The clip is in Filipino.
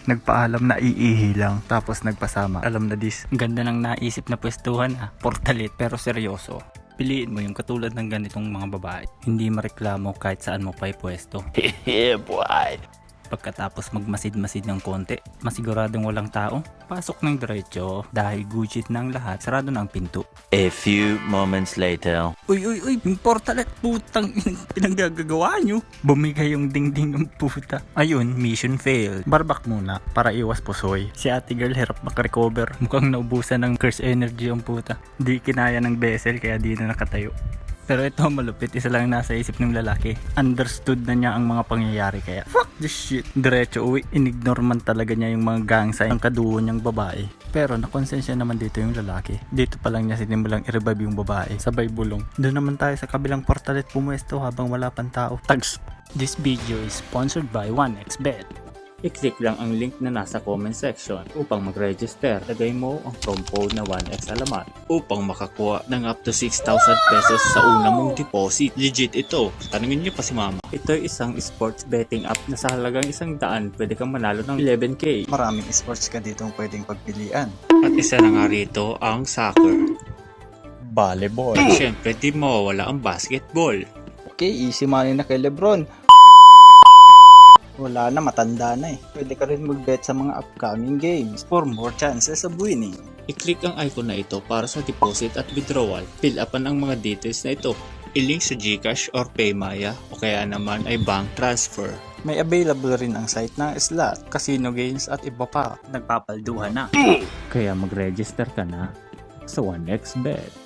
Nagpaalam na iihi lang, tapos nagpasama. Alam na this. Ganda ng naisip na pwestuhan Portalit pero seryoso. Piliin mo yung katulad ng ganitong mga babae. Hindi mareklamo kahit saan mo pa ipwesto. Yeah, boy. Pagkatapos magmasid-masid ng konti, masiguradong walang tao, pasok ng diretso dahil gujit ng lahat, sarado na ang pinto. A few moments later. Uy, yung portalet, putang pinanggagawa nyo. Bumigay yung dingding ng puta. Ayun, mission failed. Barbak muna para iwas pusoy. Si ate girl hirap makarecover. Mukhang naubusan ng curse energy ang puta. Di kinaya ng vessel kaya di na nakatayo. Pero ito malupit, isa lang nasa isip ng lalaki. Understood na niya ang mga pangyayari kaya fuck this shit. Diretso uwi, inignore man talaga niya yung mga gang sign ng kaduo niyang babae. Pero nakonsensya naman dito yung lalaki. Dito pa lang niya sinimulang i-revive yung babae. Sabay bulong. Doon naman tayo sa kabilang portalet pumuesto habang wala pang tao. Tags! This video is sponsored by 1xBet. I-click lang ang link na nasa comment section upang mag-register. Lagay mo ang promo code na 1x alamat upang makakuha ng up to 6,000 pesos sa una mong deposit. Legit ito. Tanungin niyo pa si mama. Ito ay isang sports betting app na sa halagang 100 pwede kang manalo ng 11k. Maraming sports ka dito pwedeng pagpilian. At isa na nga rito ang soccer. Volleyball. Siyempre di mawawala ang basketball. Okay, easy money na kay Lebron. Wala na, matanda na Pwede ka rin mag-bet sa mga upcoming games for more chances of winning. I-click ang icon na ito para sa deposit at withdrawal. Fill upan ang mga details na ito. I-link sa GCash or Paymaya o kaya naman ay bank transfer. May available rin ang site ng slot, casino games at iba pa. Nagpapalduhan na. Kaya mag-register ka na sa 1xBet.